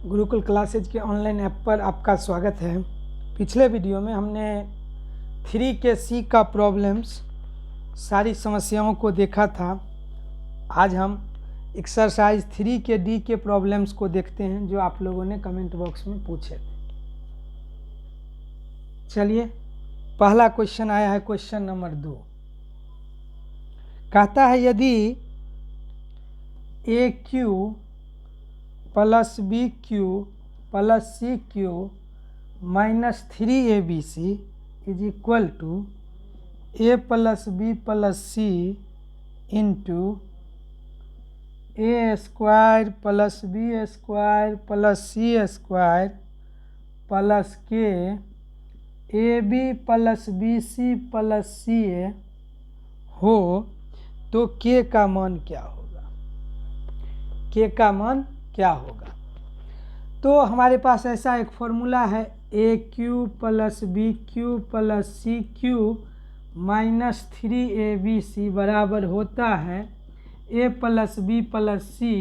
Gurukul classes के online app पर आपका स्वागत है। पिछले वीडियो में हमने 3 के सी का प्रॉब्लम्स सारी समस्याओं को देखा था। आज हम एक्सरसाइज 3 के डी के प्रॉब्लम्स को देखते हैं जो आप लोगों ने कमेंट बॉक्स में पूछे थे। चलिए, पहला क्वेश्चन आया है, क्वेश्चन नंबर 2 कहता है यदि a cube plus b cube plus c cube minus 3abc is equal to a plus b plus c into a square plus b square plus c square plus के a b plus b c plus c a हो तो के का मान क्या होगा? के का मान क्या होगा? तो हमारे पास ऐसा एक फॉर्मूला है, a cube plus b cube plus c cube minus 3abc बराबर होता है a plus b plus c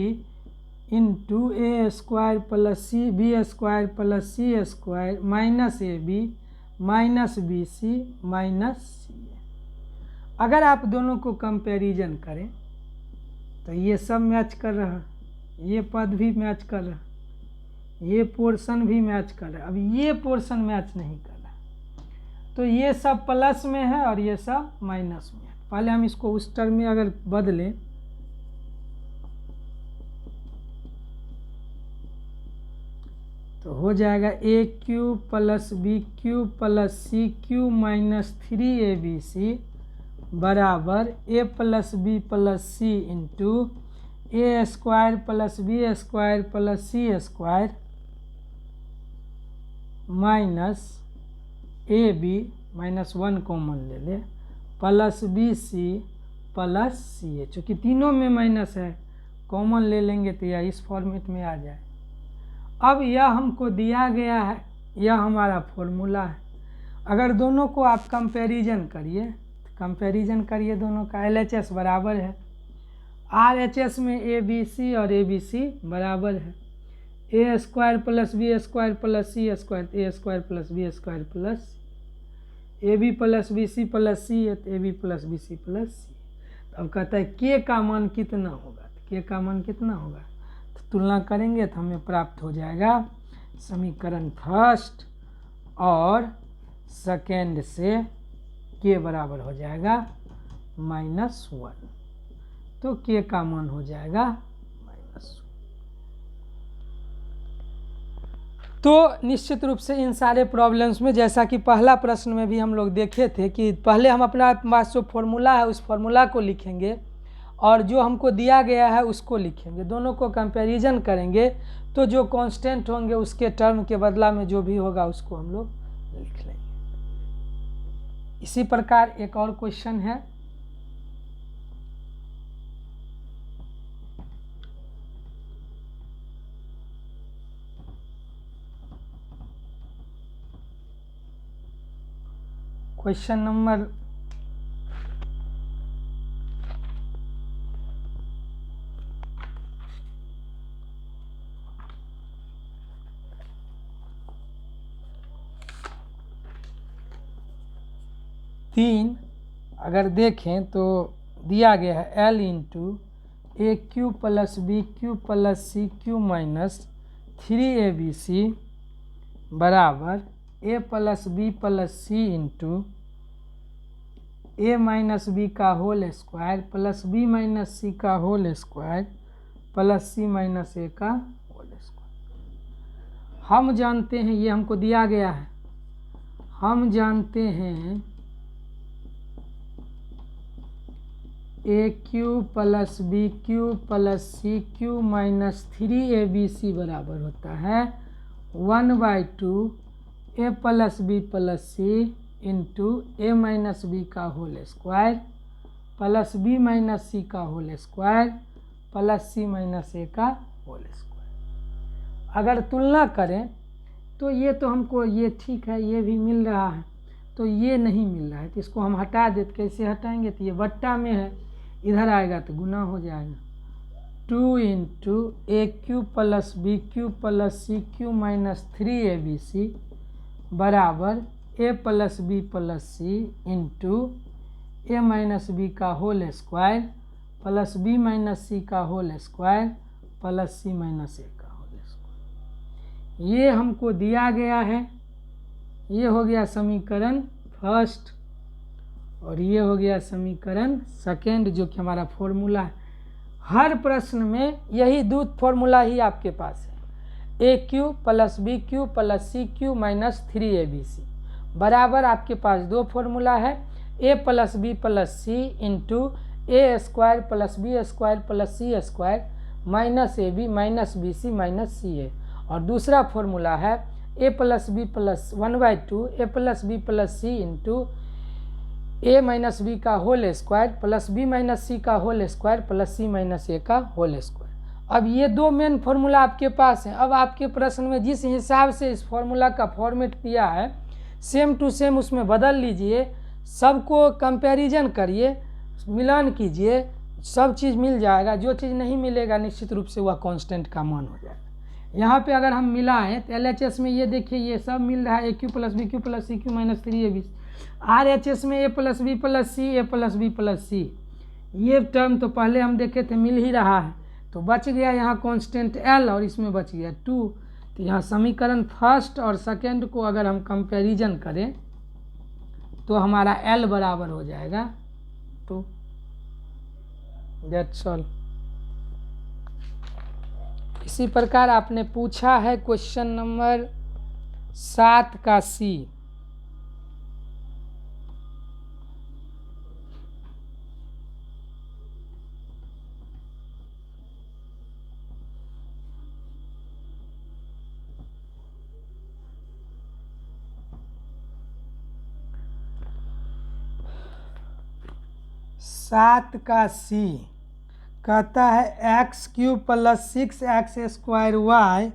into a square plus c b square plus c square minus a b minus b c minus c a. अगर आप दोनों को comparison करें तो ये सब मैच कर रहा है, ये पद भी मैच कर रहा है, ये पोर्शन भी मैच कर रहा है। अब ये पोर्शन मैच नहीं कर रहा, तो ये सब प्लस में है और ये सब माइनस में है। पहले हम इसको उस टर्म में अगर बदलें तो हो जाएगा a cube plus b cube plus c cube minus 3abc बराबर a plus b plus c into a square plus b square plus c square minus a b minus 1 common ले ले plus b c plus c a. चूँकि तीनों में minus है, common ले लेंगे तो यह इस फॉर्मेट में आ जाए। अब यह हमको दिया गया है, यह हमारा फॉर्मूला है। अगर दोनों को आप कंपैरिजन करिए, कंपैरिजन करिए दोनों का, LHS बराबर है RHS में ABC और ABC बराबर है a square plus b square plus c square a square plus b square plus a b plus b c plus c a b plus b c plus c. अब कहता है के का मान कितना होगा? तो के का मान कितना होगा तो तुलना करेंगे तो हमें प्राप्त हो जाएगा समीकरण फर्स्ट और सेकेंड से के बराबर हो जाएगा -1, तो के का मान हो जाएगा -1। तो निश्चित रूप से इन सारे प्रॉब्लम्स में, जैसा कि पहला प्रश्न में भी हम लोग देखे थे कि पहले हम अपना पास जो फॉर्मूला है उस फॉर्मूला को लिखेंगे और जो हमको दिया गया है उसको लिखेंगे, दोनों को कंपैरिजन करेंगे तो जो कांस्टेंट होंगे उसके टर्म के बदला में जो भी होगा उसको हम लोग लिख लेंगे। इसी प्रकार एक और क्वेश्चन है, क्वेश्चन नंबर 3 अगर देखें तो दिया गया है L into a cube plus b cube plus c cube minus 3abc बराबर a plus b plus c into a minus b का whole square plus b minus c का whole square plus c minus a का whole square. हम जानते हैं, ये हमको दिया गया है, हम जानते हैं a cube plus b cube plus c cube minus 3abc बराबर होता है 1/2 a plus b plus c into a minus b का whole square plus b minus c का whole square plus c minus a का whole square. अगर तुलना करें तो ये तो हमको ये ठीक है, ये भी मिल रहा है, तो ये नहीं मिल रहा है तो इसको हम हटा देते। कैसे हटाएंगे? तो ये बट्टा में है, इधर आएगा तो गुना हो जाएगा, 2 into a cube plus b cube plus c cube minus 3abc बराबर a plus b plus c into a minus b का whole square plus b minus c का whole square plus c minus a का whole square. ये हमको दिया गया है। ये हो गया समीकरण फर्स्ट और ये हो गया समीकरण सेकेंड, जो कि हमारा फॉर्मूला है। हर प्रश्न में यही दो फॉर्मूला ही आपके पास है, a cube plus b cube plus c cube minus 3abc बराबर आपके पास दो फॉर्मूला है, a plus b plus c into a square plus b square plus c square minus a b minus b c minus c a, और दूसरा formula है a plus b plus 1/2 a plus b plus c into a minus b का whole square plus b minus c का whole square plus c minus a का whole square. अब ये दो main formula आपके पास हैं। अब आपके प्रश्न में जिस हिसाब से इस फार्मूला का फॉर्मेट दिया है सेम टू सेम उसमें बदल लीजिए, सबको कंपैरिजन करिए, मिलान कीजिए, सब चीज़ मिल जाएगा। जो चीज़ नहीं मिलेगा निश्चित रूप से वह कांस्टेंट का मान हो जाएगा। यहाँ पे अगर हम मिलाएं तो LHS में ये देखिए ये सब मिल रहा है, a cube plus b cube plus c cube minus 3abc। RHS में a plus b plus c a plus b plus c, ये टर्म तो पहले हम देखे थे मिल ही रहा है, तो बच गया यहाँ कांस्टेंट L और इसमें बच गया 2। तो यहाँ समीकरण फर्स्ट और सेकेंड को अगर हम कंपैरिजन करें तो हमारा L बराबर हो जाएगा 2। That's all. इसी प्रकार आपने पूछा है क्वेश्चन नंबर 7 का C। सात का C कहता है x cube plus 6x square y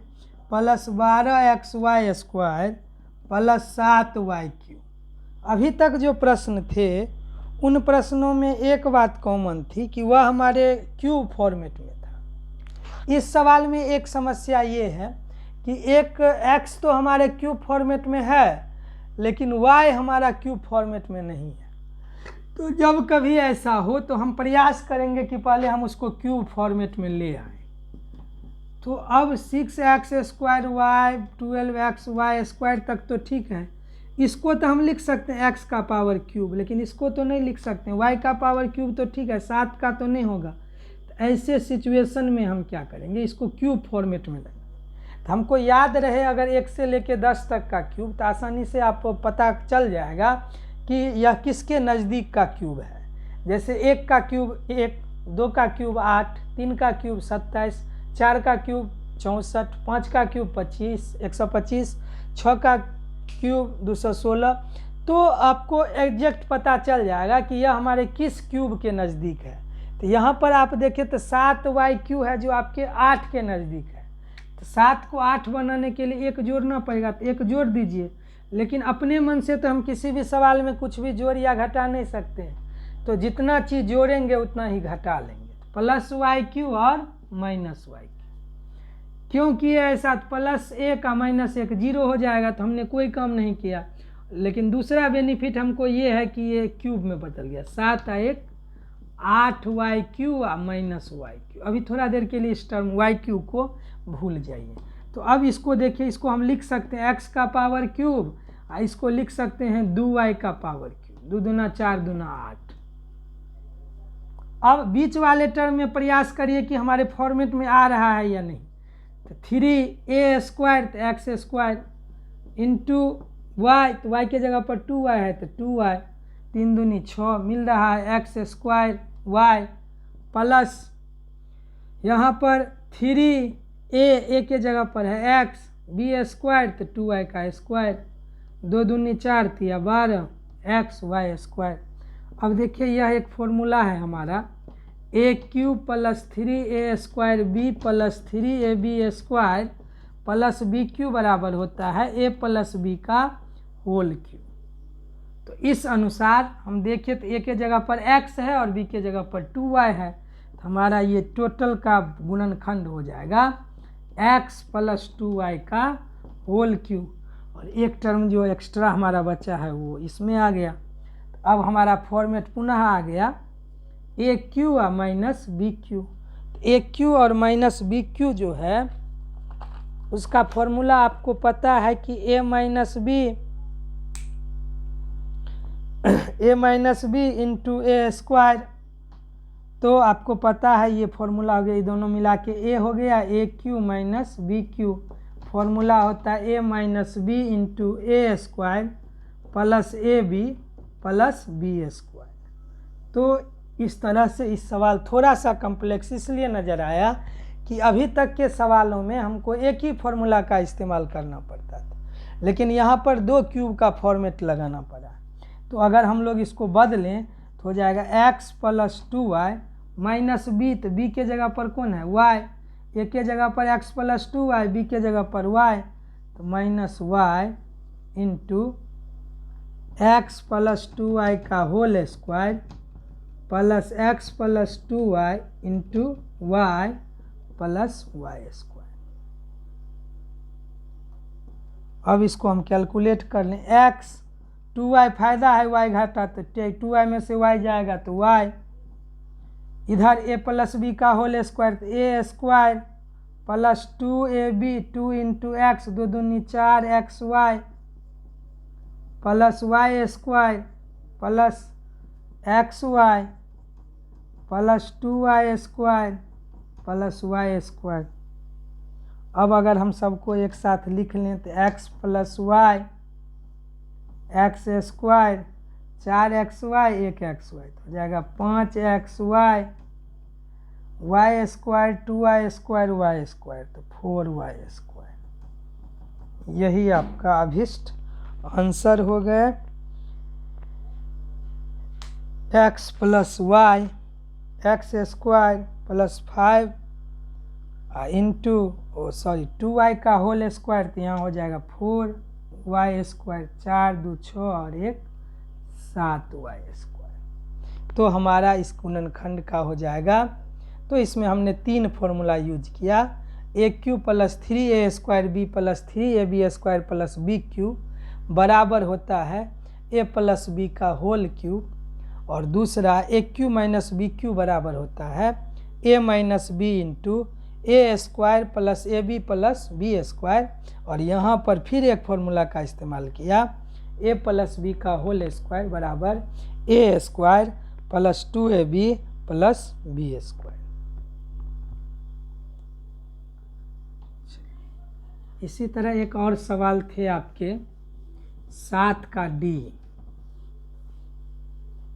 plus 12xy square plus 7y cube. अभी तक जो प्रश्न थे उन प्रश्नों में एक बात कॉमन थी कि वह हमारे क्यूब फॉर्मेट में था। इस सवाल में एक समस्या ये है कि एक x तो हमारे क्यूब फॉर्मेट में है लेकिन y हमारा क्यूब फॉर्मेट में नहीं है। तो जब कभी ऐसा हो तो हम प्रयास करेंगे कि पहले हम उसको क्यूब फॉर्मेट में ले आएं। तो अब 6x square Y 12xy square तक तो ठीक है, इसको तो हम लिख सकते हैं x का पावर क्यूब, लेकिन इसको तो नहीं लिख सकते हैं y का पावर क्यूब। तो ठीक है 7 का तो नहीं होगा। तो ऐसे सिचुएशन में हम क्या करेंगे, इसको क्यूब फॉर्मेट में लेंगे। तो हमको याद रहे अगर 1 से लेके 10 तक का क्यूब, तो आसानी से आपको पता चल जाएगा कि यह किसके नज़दीक का क्यूब है। जैसे 1 का क्यूब 1, 2 का क्यूब 8, 3 का क्यूब 27, 4 का क्यूब 64, 5 का क्यूब 25, 125, 6 का क्यूब 216। तो आपको एग्जैक्ट पता चल जाएगा कि यह हमारे किस क्यूब के नज़दीक है। तो यहाँ पर आप देखें तो 7y क्यूब है जो आपके 8 के नज़दीक है। तो 7 को 8 बनाने के लिए 1 जोड़ना पड़ेगा, तो 1 जोड़ दीजिए। लेकिन अपने मन से तो हम किसी भी सवाल में कुछ भी जोड़ या घटा नहीं सकते हैं, तो जितना चीज़ जोड़ेंगे उतना ही घटा लेंगे। प्लस वाई क्यू और माइनस वाई क्यू क्यों किया ऐसा, प्लस 1 का माइनस 1 0 हो जाएगा, तो हमने कोई काम नहीं किया। लेकिन दूसरा बेनिफिट हमको ये है कि ये क्यूब में बदल गया, 7 और 1 8y क्यू और माइनस वाई क्यू। अभी थोड़ा देर के लिए इस टर्म वाई क्यू को भूल जाइए। तो अब इसको देखिए, इसको हम लिख सकते हैं x का पावर क्यूब, और इसको लिख सकते हैं 2y का पावर क्यूब, 2 दूना 4 दूना 8। अब बीच वाले टर्म में प्रयास करिए कि हमारे फॉर्मेट में आ रहा है या नहीं। तो 3a स्क्वायर तो एक्स स्क्वायर इंटू वाई, तो y के जगह पर 2y है तो 2y, 3 दूनी 6 मिल रहा है एक्स स्क्वायर y प्लस यहाँ पर 3a के जगह पर है x, b स्क्वायर तो 2y का स्क्वायर, 2 दूनी 4 तिया 12 एक्स वाई स्क्वायर। अब देखिए यह एक फॉर्मूला है हमारा, a cube plus 3a square b plus 3ab square plus b cube बराबर होता है a प्लस बी का होल क्यूब। तो इस अनुसार हम देखिए तो a के जगह पर x है और b के जगह पर 2y है। तो हमारा ये टोटल का गुणनखंड हो जाएगा x + 2y का होल क्यूब, और एक टर्म जो एक्स्ट्रा हमारा बचा है वो इसमें आ गया। तो अब हमारा फॉर्मेट पुनः आ गया ए क्यू और माइनस बी क्यू। ए क्यू और माइनस बी क्यू जो है उसका फॉर्मूला आपको पता है कि ए minus b into a square, तो आपको पता है ये फॉर्मूला हो गया, ये दोनों मिला के ए हो गया a cube minus b cube. Formula होता है a minus b into a square plus a b plus b square. तो इस तरह से इस सवाल थोड़ा सा कॉम्प्लेक्स इसलिए नज़र आया कि अभी तक के सवालों में हमको एक ही फॉर्मूला का इस्तेमाल करना पड़ता था, लेकिन यहाँ पर दो क्यूब का फॉर्मेट लगाना पड़ा। तो अगर हम लोग इसको बदलें तो हो जाएगा x + 2y माइनस बी, तो b के जगह पर कौन है y, a के जगह पर x + 2y, b के जगह पर y, तो minus y into x + 2y का whole square plus x + 2y into y plus y square. अब इसको हम कैलकुलेट कर लें, x 2y फायदा है y घाटा, तो 2y में से y जाएगा तो y, इधर a + b का होल स्क्वायर तो a square plus 2ab 2 into x 2 दूनी 4xy plus y square plus xy plus 2y square plus y square. अब अगर हम सबको एक साथ लिख लें तो x + y x square 4xy 1xy तो हो जाएगा 5xy y square 2y square y square तो 4y स्क्वायर। यही आपका अभिष्ट आंसर हो गया। x + y x square plus 5 into 2y का होल स्क्वायर, तो यहाँ हो जाएगा 4y स्क्वायर 4 2 6 और 1 7y स्क्वायर। तो हमारा इस गुणनखंड का हो जाएगा। तो इसमें हमने 3 फॉर्मूला यूज किया, a cube plus 3a square b plus 3ab square plus b cube बराबर होता है a प्लस बी का होल क्यूब, और दूसरा a cube minus b cube बराबर होता है a minus b into a square plus a b plus b square. और यहाँ पर फिर एक फॉर्मूला का इस्तेमाल किया, a प्लस बी का होल स्क्वायर बराबर a square plus 2ab plus b square. इसी तरह एक और सवाल थे आपके 7 का डी,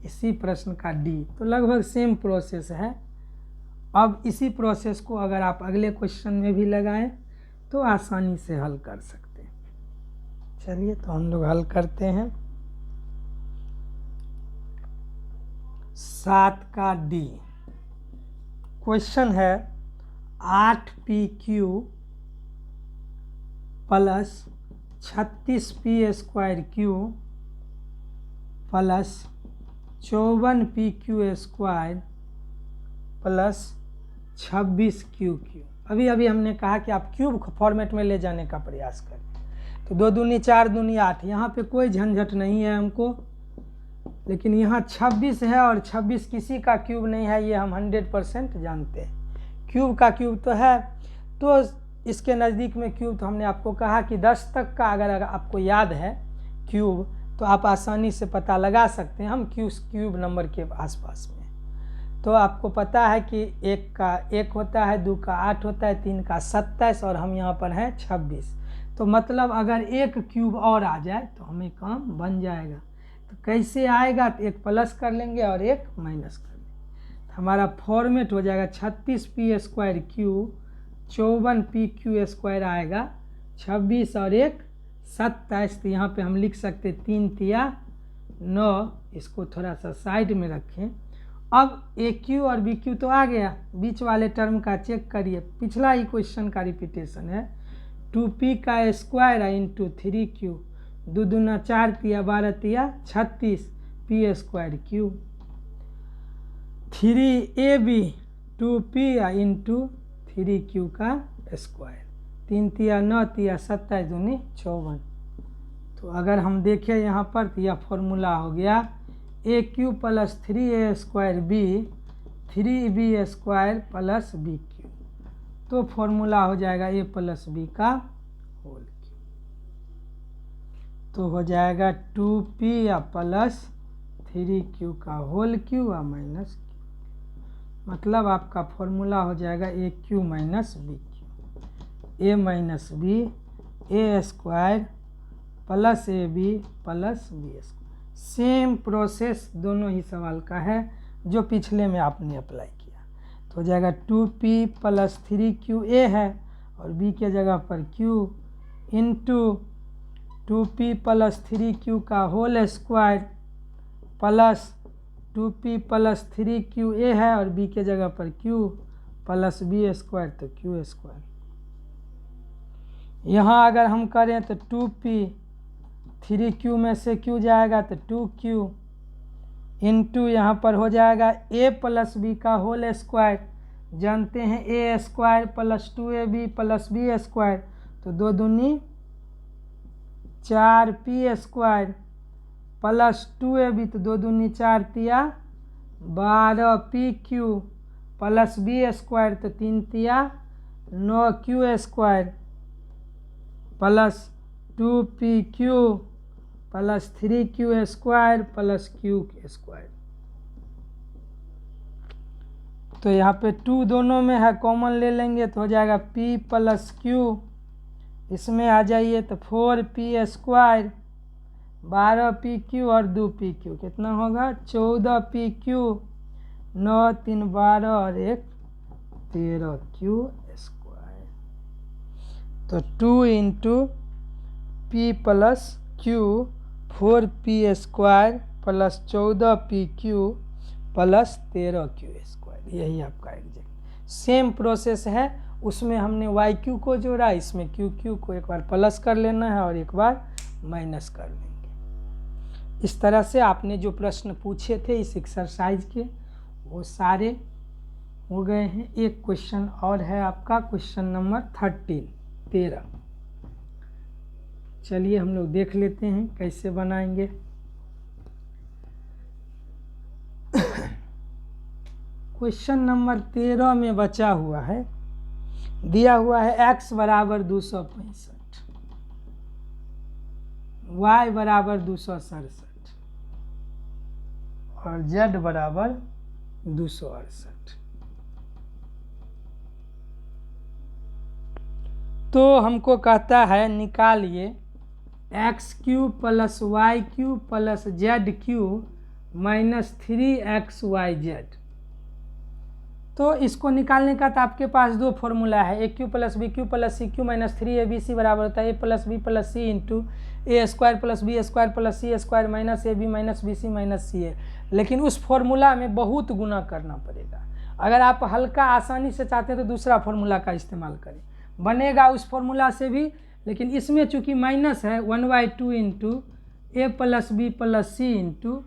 इसी प्रश्न का डी, तो लगभग सेम प्रोसेस है। अब इसी प्रोसेस को अगर आप अगले क्वेश्चन में भी लगाएं तो आसानी से हल कर सकते हैं। चलिए तो हम लोग हल करते हैं। 7 का डी क्वेश्चन है 8pq plus 36p square Q plus 54pq square plus 26q। अभी हमने कहा कि आप क्यूब फॉर्मेट में ले जाने का प्रयास करें, तो 2 दूनी 4 दूनी 8, यहाँ पे कोई झंझट नहीं है हमको, लेकिन यहाँ 26 है और 26 किसी का क्यूब नहीं है, ये हम 100% जानते हैं। क्यूब का क्यूब तो है, तो इसके नज़दीक में क्यूब, तो हमने आपको कहा कि 10 तक का अगर आपको याद है क्यूब तो आप आसानी से पता लगा सकते हैं हम क्यूब नंबर के आसपास में। तो आपको पता है कि 1 का 1 होता है, 2 का 8 होता है, 3 का 27 और हम यहाँ पर हैं 26। तो मतलब अगर एक क्यूब और आ जाए तो हमें काम बन जाएगा। तो कैसे आएगा, तो एक प्लस कर लेंगे और एक माइनस कर लेंगे, तो हमारा फॉर्मेट हो जाएगा 36p square Q 54pq square आएगा, 26 और 1 27। तो यहाँ पे हम लिख सकते 3 तिया 9, इसको थोड़ा सा साइड में रखें। अब ए क्यू और बी क्यू तो आ गया, बीच वाले टर्म का चेक करिए, पिछला ही क्वेश्चन का रिपीटेशन है। 2p का स्क्वायर इंटू 3q, 2 दूना 4 तिया 12 तिया 36 p square Q. 3ab 2p into 3q का स्क्वायर। 3 तिया 9 तिया 27 दूनी 54। तो अगर हम देखें यहाँ पर तो यह फॉर्मूला हो गया AQ plus 3A square B 3B square plus BQ। तो फॉर्मूला हो जाएगा A प्लस B का होल क्यूब। तो हो जाएगा 2p प्लस 3q का होल क्यूब और माइनस क्यू। मतलब आपका फॉर्मूला हो जाएगा AQ minus BQ। A minus B A square plus AB plus B square. Same process दोनों ही सवाल का है जो पिछले में आपने अप्लाई किया। तो हो जाएगा 2p प्लस 3qa है और b के जगह पर q into 2p plus 3q का whole square plus 2p plus 3qa है और b के जगह पर q प्लस b स्क्वायर तो q स्क्वायर। यहाँ अगर हम करें तो 2p 3q में से q जाएगा तो 2q इंटू यहाँ पर हो जाएगा a प्लस बी का होल स्क्वायर। जानते हैं a square plus 2ab plus b square तो 2 दूनी 4p स्क्वायर प्लस 2ab तो 2 दूनी 4 तिया 12pq प्लस b स्क्वायर तो 3 तिया 9q square plus 2pq plus 3q square plus q square. तो यहाँ पे 2 दोनों में है, कॉमन ले लेंगे तो हो जाएगा p प्लस q। इसमें आ जाइए तो 4p स्क्वायर 12pq और 2pq कितना होगा 14pq 9 3 12 और 1 13q स्क्वायर। तो 2 into p plus q 4p square plus 14pq plus 13q square. यही आपका एग्जैक्ट सेम प्रोसेस है। उसमें हमने YQ को जोड़ा, इसमें QQ को एक बार प्लस कर लेना है और एक बार माइनस कर लेंगे। इस तरह से आपने जो प्रश्न पूछे थे इस एक्सरसाइज के वो सारे हो गए हैं। एक क्वेश्चन और है आपका क्वेश्चन नंबर 13। चलिए हम लोग देख लेते हैं कैसे बनाएंगे। क्वेश्चन नंबर 13 में बचा हुआ है, दिया हुआ है x बराबर 265, y बराबर 267 और z बराबर 268। तो हमको कहता है निकालिए x cube plus y cube plus z cube minus 3xyz। तो इसको निकालने का तो आपके पास 2 फॉर्मूला है, a cube plus b cube plus c cube minus 3abc बराबर होता है a plus b plus c into a square plus b square plus c square minus a b minus b c minus c a. लेकिन उस formula में बहुत गुना करना पड़ेगा। अगर आप हल्का आसानी से चाहते हैं तो दूसरा फॉर्मूला का इस्तेमाल करें, बनेगा उस फॉर्मूला से भी। लेकिन इसमें चूँकि माइनस है 1/2 into a plus b plus c into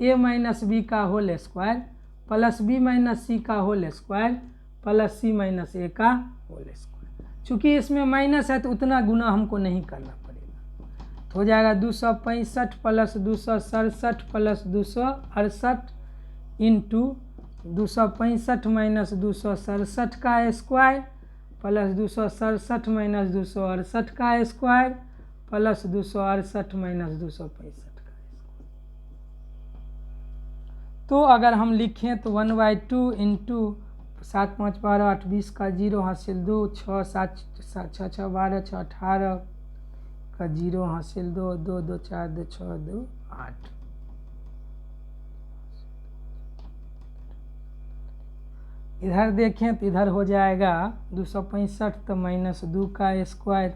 a minus b का whole square plus b minus c का whole square plus c minus a का होल स्क्वायर। चूँकि इसमें माइनस है तो उतना गुना हमको नहीं करना पड़ेगा। तो हो जाएगा 265 प्लस 267 प्लस 268 इंटू 265 माइनस 267 का स्क्वायर प्लस 267 माइनस 268 का स्क्वायर प्लस 268 माइनस 265 का। तो अगर हम लिखें तो 1/2 इंटू 7 5 12 8 20 का 0 हासिल 2 6 7 6 6 12 6 18 का 0 हासिल 2 2 2 4 2 6 2 8। इधर देखें तो इधर हो जाएगा 265 तो माइनस 2 का स्क्वायर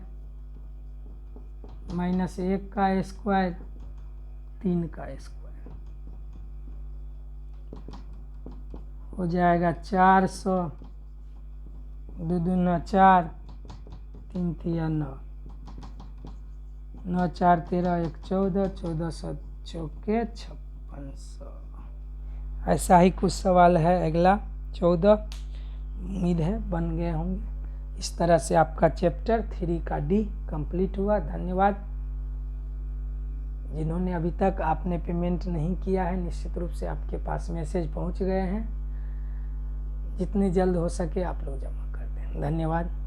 माइनस 1 का स्क्वायर 3 का स्क्वायर हो जाएगा 400 2 दूना 4 3 तिया 9 9 4 13 1 14 1400 चौके 5600। ऐसा ही कुछ सवाल है अगला। 14। उम्मीद है बन गए होंगे। इस तरह से आपका चैप्टर 3 का डी कंप्लीट हुआ। धन्यवाद। जिन्होंने अभी तक आपने पेमेंट नहीं किया है, निश्चित रूप से आपके पास मैसेज पहुंच गए हैं। जितने जल्द हो सके आप लोग जमा कर दें। धन्यवाद।